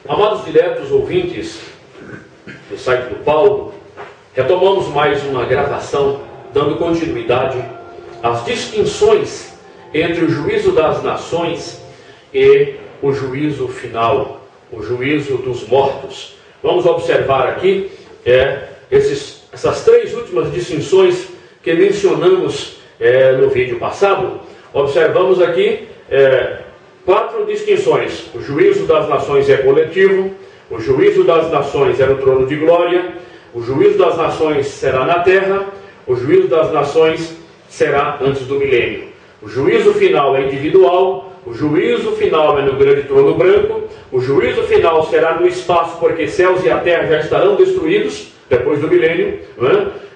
Amados diletos ouvintes do site do Paulo, retomamos mais uma gravação dando continuidade às distinções entre o juízo das nações e o juízo final, o juízo dos mortos. Vamos observar aqui essas três últimas distinções que mencionamos no vídeo passado. Observamos aqui 4 distinções. O juízo das nações é coletivo, o juízo das nações é no trono de glória, o juízo das nações será na terra, o juízo das nações será antes do milênio. O juízo final é individual, o juízo final é no grande trono branco, o juízo final será no espaço, porque céus e a terra já estarão destruídos depois do milênio,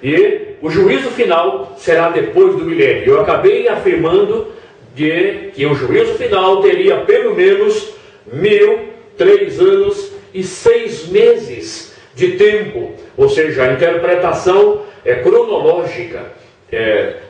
e o juízo final será depois do milênio. Eu acabei afirmando que o juízo final teria pelo menos 1003 anos e 6 meses de tempo, ou seja, a interpretação cronológica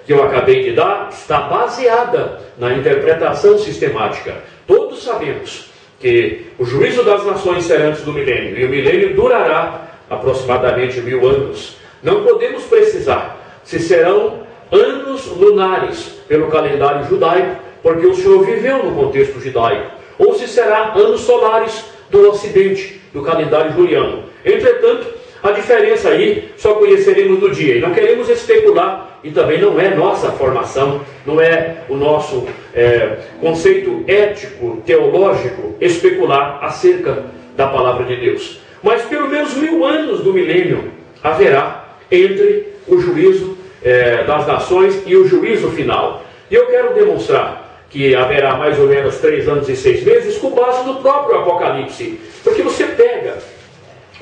que eu acabei de dar está baseada na interpretação sistemática. Todos sabemos que o juízo das nações será antes do milênio, e o milênio durará aproximadamente 1000 anos. Não podemos precisar se serão anos lunares pelo calendário judaico, porque o Senhor viveu no contexto judaico, ou se será anos solares do ocidente, do calendário juliano. Entretanto, a diferença aí só conheceremos no dia, e não queremos especular, e também não é nossa formação, não é o nosso conceito ético, teológico, especular acerca da palavra de Deus. Mas pelo menos 1000 anos do milênio haverá entre o juízo das nações e o juízo final. E eu quero demonstrar que haverá mais ou menos 3 anos e 6 meses com base no próprio Apocalipse. Porque você pega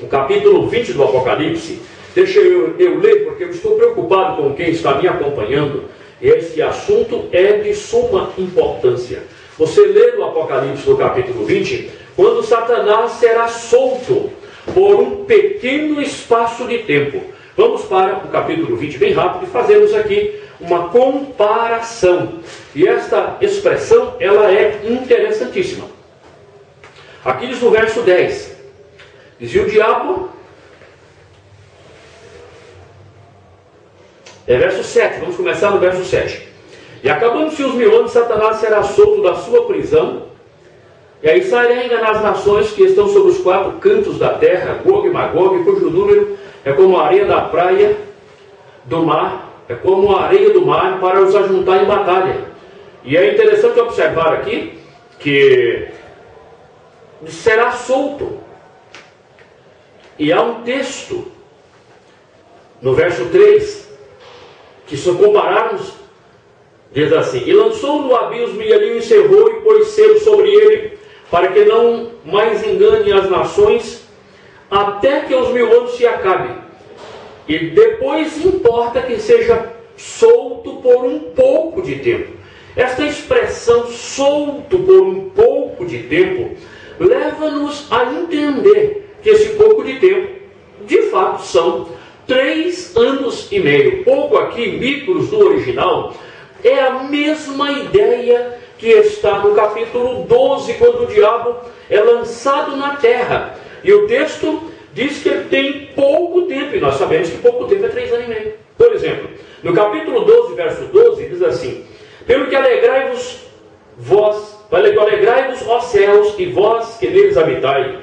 o capítulo 20 do Apocalipse, deixa eu ler, porque eu estou preocupado com quem está me acompanhando, e esse assunto é de suma importância. Você lê no Apocalipse, no capítulo 20, quando Satanás será solto por um pequeno espaço de tempo. Vamos para o capítulo 20 bem rápido e fazemos aqui uma comparação. E esta expressão, ela é interessantíssima. Aqui diz no verso 10, dizia o diabo, verso 7, vamos começar no verso 7. E acabando-se os 1000 anos, Satanás será solto da sua prisão, e aí sairá a enganar as nações que estão sobre os 4 cantos da terra, Gog e Magog, cujo número é como a areia da praia do mar, é como a areia do mar, para os ajuntar em batalha. E é interessante observar aqui que será solto. E há um texto no verso 3 que, se compararmos, diz assim: e lançou no abismo e ali o encerrou e pôs selo sobre ele, para que não mais engane as nações, até que os 1000 anos se acabem. E depois importa que seja solto por um pouco de tempo. Esta expressão, solto por um pouco de tempo, leva-nos a entender que esse pouco de tempo, de fato, são 3 anos e meio. Pouco aqui, micros do original, é a mesma ideia que está no capítulo 12, quando o diabo é lançado na terra. E o texto diz que ele tem pouco tempo, e nós sabemos que pouco tempo é 3 anos e meio. Por exemplo, no capítulo 12, verso 12, diz assim: pelo que alegrai-vos ó céus, e vós que neles habitai,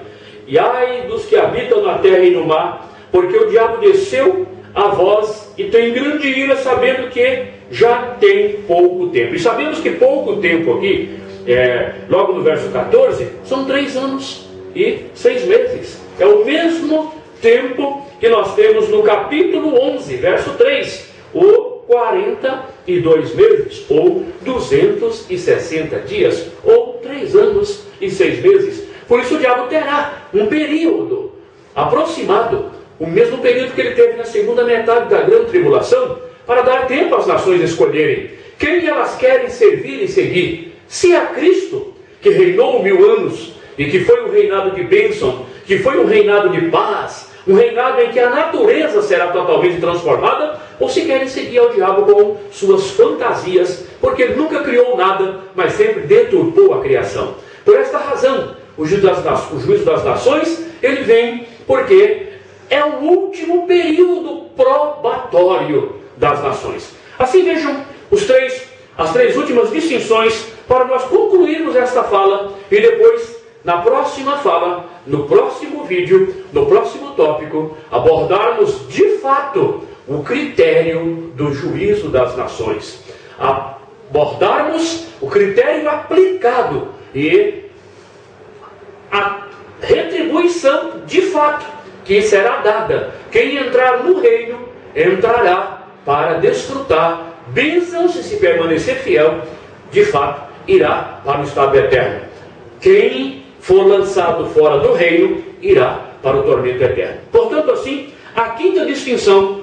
e ai dos que habitam na terra e no mar, porque o diabo desceu a vós e tem grande ira, sabendo que já tem pouco tempo. E sabemos que pouco tempo aqui, logo no verso 14, são 3 anos e 6 meses. É o mesmo tempo que nós temos no capítulo 11, verso 3, ou 42 meses, ou 260 dias, ou 3 anos e 6 meses. Por isso o diabo terá um período aproximado, o mesmo período que ele teve na segunda metade da grande tribulação, para dar tempo às nações escolherem quem elas querem servir e seguir. Se a Cristo, que reinou 1000 anos, e que foi um reinado de bênção, que foi um reinado de paz, um reinado em que a natureza será totalmente transformada, ou se querem seguir ao diabo com suas fantasias, porque ele nunca criou nada, mas sempre deturpou a criação. Por esta razão, o juízo das nações, ele vem porque é o último período probatório das nações. Assim vejam as três últimas distinções para nós concluirmos esta fala e depois, na próxima fala, no próximo vídeo, no próximo tópico, abordarmos de fato o critério do juízo das nações. Abordarmos o critério aplicado e a retribuição de fato que será dada. Quem entrar no reino entrará para desfrutar bênçãos e, se permanecer fiel, de fato irá para o estado eterno. Quem for lançado fora do reino irá para o tormento eterno. Portanto, assim, a quinta distinção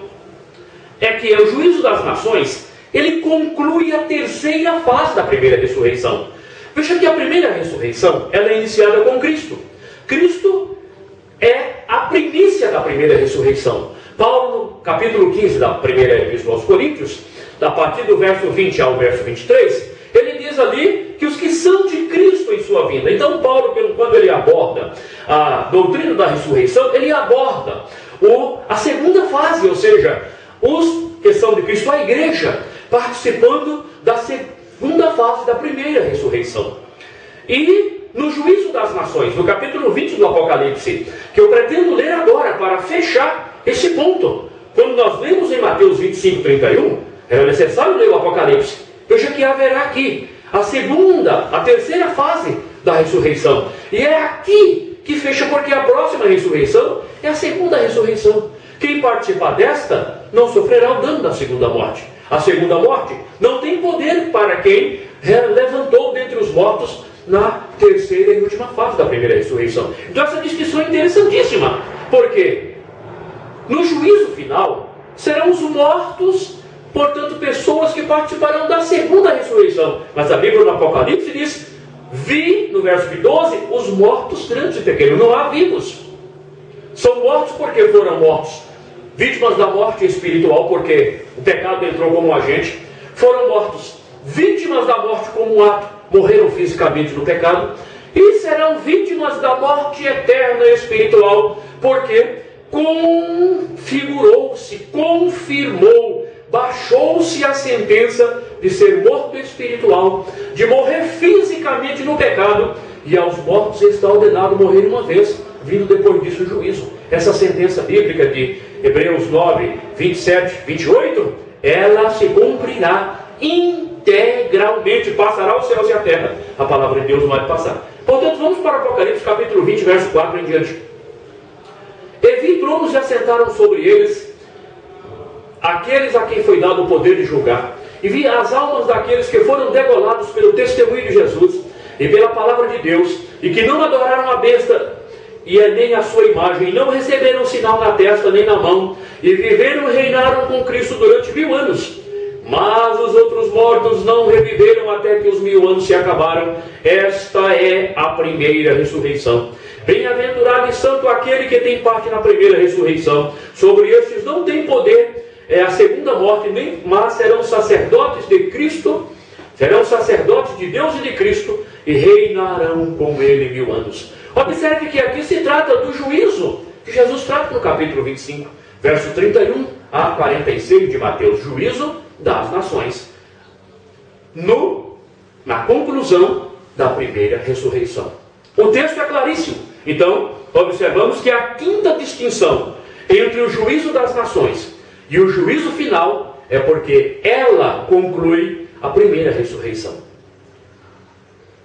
é que o juízo das nações, ele conclui a terceira fase da primeira ressurreição. Veja que a primeira ressurreição, ela é iniciada com Cristo. Cristo é a primícia da primeira ressurreição. Paulo, no capítulo 15 da primeira epístola aos Coríntios, a partir do verso 20 ao verso 23, ele diz ali que os que são de Cristo em sua vinda. Então Paulo, quando ele aborda a doutrina da ressurreição, ele aborda a segunda fase, ou seja, os que são de Cristo, a igreja, participando da segunda fase da primeira ressurreição. E no juízo das nações, no capítulo 20 do Apocalipse, que eu pretendo ler agora para fechar esse ponto. Quando nós lemos em Mateus 25, 31, era necessário ler o Apocalipse. Veja que haverá aqui a terceira fase da ressurreição. E é aqui que fecha, porque a próxima ressurreição é a segunda ressurreição. Quem participar desta não sofrerá o dano da segunda morte. A segunda morte não tem poder para quem levantou dentre os mortos na terceira e última fase da primeira ressurreição. Então essa distinção é interessantíssima, porque no juízo final serão os mortos, portanto, pessoas que participarão da segunda ressurreição. Mas a Bíblia no Apocalipse diz: vi, no verso 12, os mortos grandes e pequenos. Não há vivos. São mortos porque foram mortos. Vítimas da morte espiritual, porque o pecado entrou como agente. Foram mortos. Vítimas da morte como um ato. Morreram fisicamente no pecado. E serão vítimas da morte eterna espiritual, porque confirmou, baixou-se a sentença de ser morto espiritual, de morrer fisicamente no pecado, e aos mortos está ordenado morrer uma vez, vindo depois disso o juízo. Essa sentença bíblica de Hebreus 9, 27, 28, ela se cumprirá integralmente, passará os céus e a terra. A palavra de Deus não vai passar. Portanto, vamos para o Apocalipse capítulo 20, verso 4 em diante. E vi tronos e assentaram sobre eles aqueles a quem foi dado o poder de julgar. E vi as almas daqueles que foram degolados pelo testemunho de Jesus e pela palavra de Deus, e que não adoraram a besta e nem a sua imagem, e não receberam sinal na testa nem na mão, e viveram e reinaram com Cristo durante 1000 anos. Mas os outros mortos não reviveram até que os 1000 anos se acabaram. Esta é a primeira ressurreição. Bem-aventurado e santo aquele que tem parte na primeira ressurreição. Sobre estes não tem poder a segunda morte, mas serão sacerdotes de Cristo, serão sacerdotes de Deus e de Cristo, e reinarão com ele 1000 anos. Observe que aqui se trata do juízo que Jesus trata no capítulo 25, verso 31 a 46 de Mateus. Juízo das nações, na conclusão da primeira ressurreição. O texto é claríssimo. Então, observamos que a quinta distinção entre o juízo das nações e o juízo final é porque ela conclui a primeira ressurreição.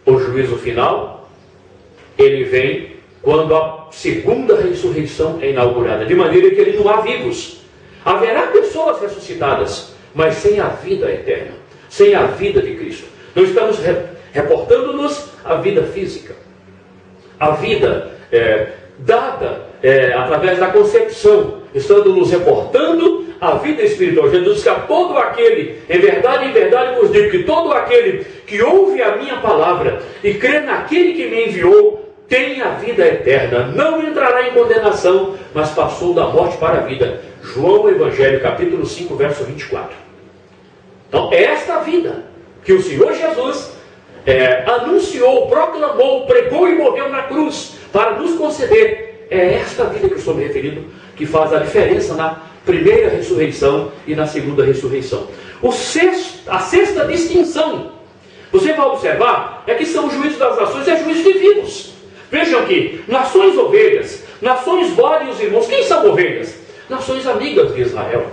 O juízo final, ele vem quando a segunda ressurreição é inaugurada, de maneira que ele não há vivos. Haverá pessoas ressuscitadas, mas sem a vida eterna, sem a vida de Cristo. Não estamos reportando-nos a vida física, a vida dada através da concepção, estando nos reportando a vida espiritual. Jesus diz que a todo aquele, em verdade vos digo que todo aquele que ouve a minha palavra e crê naquele que me enviou, tem a vida eterna, não entrará em condenação, mas passou da morte para a vida. João Evangelho, capítulo 5, verso 24. Então, é esta vida que o Senhor Jesus anunciou, proclamou, pregou e morreu na cruz para nos conceder. É esta vida que eu estou me referindo, que faz a diferença na primeira ressurreição e na segunda ressurreição. A sexta distinção, você vai observar, é que são os juízos das nações, é juízo de vivos. Vejam aqui, nações ovelhas, nações bodes e os irmãos. Quem são ovelhas? Nações amigas de Israel.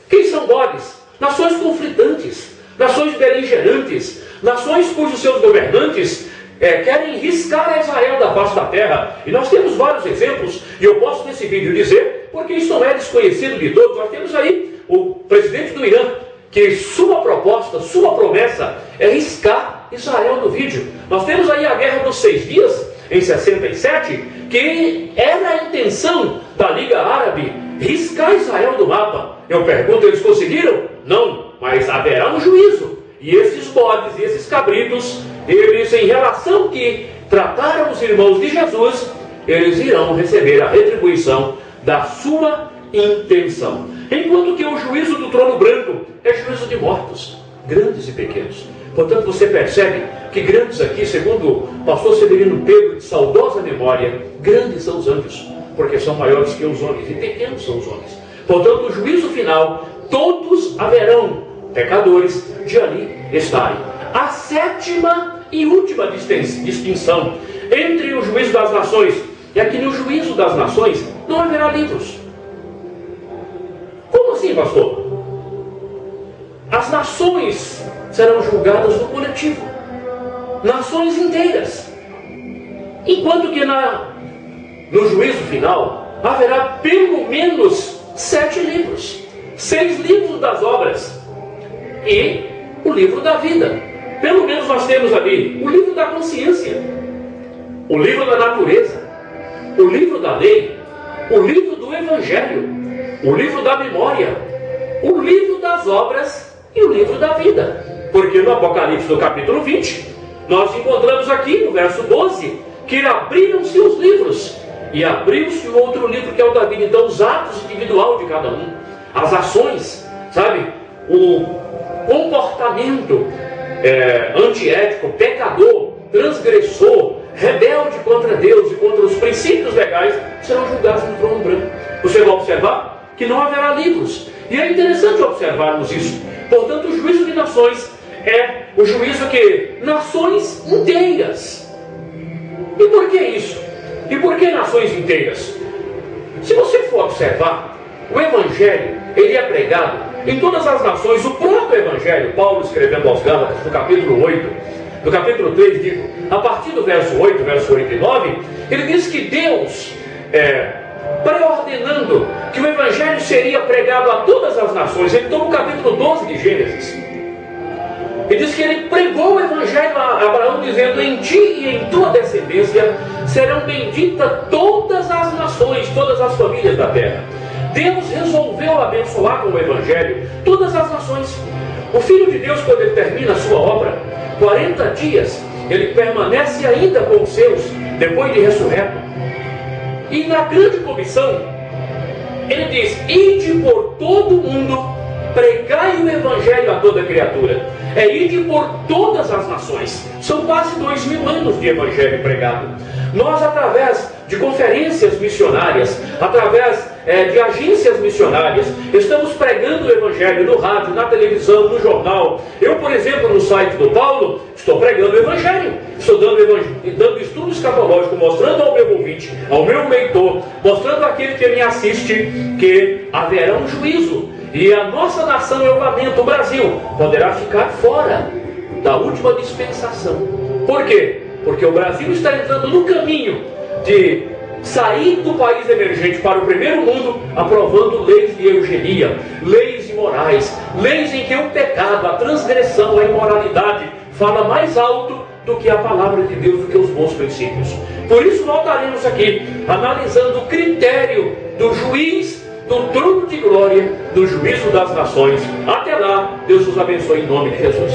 Quem são bodes? Nações conflitantes, nações beligerantes, nações cujos seus governantes querem riscar a Israel da face da terra. E nós temos vários exemplos, e eu posso nesse vídeo dizer, porque isso não é desconhecido de todos. Nós temos aí o presidente do Irã, que sua proposta, sua promessa é riscar Israel do vídeo. Nós temos aí a Guerra dos 6 Dias, em 67, que era a intenção da Liga Árabe riscar Israel do mapa. Eu pergunto, eles conseguiram? Não, mas haverá um juízo. E esses bodes e esses cabritos, eles, em relação que trataram os irmãos de Jesus, eles irão receber a retribuição da sua intenção. Enquanto que o juízo do trono branco é juízo de mortos, grandes e pequenos. Portanto, você percebe que grandes aqui, segundo o pastor Severino Pedro, de saudosa memória, grandes são os anjos, porque são maiores que os homens, e pequenos são os homens. Portanto, o juízo final, todos haverão pecadores de ali estarem. A sétima e última distinção entre o juízo das nações é que no juízo das nações não haverá livros. Como assim, pastor? As nações serão julgadas no coletivo, nações inteiras, enquanto que no juízo final haverá pelo menos 7 livros, 6 livros das obras e o livro da vida. Pelo menos nós temos ali o livro da consciência, o livro da natureza, o livro da lei, o livro do evangelho, o livro da memória, o livro das obras e o livro da vida. Porque no Apocalipse, no capítulo 20, nós encontramos aqui no verso 12 que abriram-se os livros e abriu-se o outro livro, que é o da vida. Então, os atos individual de cada um, as ações, sabe, o comportamento antiético, pecador, transgressor, rebelde contra Deus e contra os princípios legais, serão julgados no trono branco. Você vai observar que não haverá livros. E é interessante observarmos isso. Portanto, o juízo de nações é o juízo que nações inteiras. E por que isso? E por que nações inteiras? Se você for observar, o Evangelho, ele é pregado em todas as nações. O próprio Evangelho, Paulo escrevendo aos Gálatas, no capítulo 8, no capítulo 3, digo, a partir do verso 8, verso 8 e 9, ele diz que Deus, preordenando que o Evangelho seria pregado a todas as nações. Ele toma o capítulo 12 de Gênesis. Ele diz que ele pregou o Evangelho a Abraão, dizendo: em ti e em tua descendência serão benditas todas as nações, todas as famílias da terra. Deus resolveu abençoar com o Evangelho todas as nações. O Filho de Deus, quando ele termina a sua obra, 40 dias, ele permanece ainda com os seus, depois de ressurreto. E na grande comissão, ele diz: ide por todo o mundo, pregai o Evangelho a toda criatura. É ide por todas as nações. São quase 2000 anos de Evangelho pregado. Nós, através de conferências missionárias, através de agências missionárias, estamos pregando o Evangelho no rádio, na televisão, no jornal. Eu, por exemplo, no site do Paulo, estou pregando o Evangelho. Estou dando estudo escatológico, mostrando ao meu ouvinte, ao meu leitor, mostrando àquele que me assiste, que haverá um juízo. E a nossa nação, eu lamento, o Brasil, poderá ficar fora da última dispensação. Por quê? Porque o Brasil está entrando no caminho de sair do país emergente para o primeiro mundo, aprovando leis de eugenia, leis imorais, leis em que o pecado, a transgressão, a imoralidade fala mais alto do que a palavra de Deus, do que os bons princípios. Por isso voltaremos aqui, analisando o critério do juiz do trono de glória, do juízo das nações. Até lá, Deus os abençoe em nome de Jesus.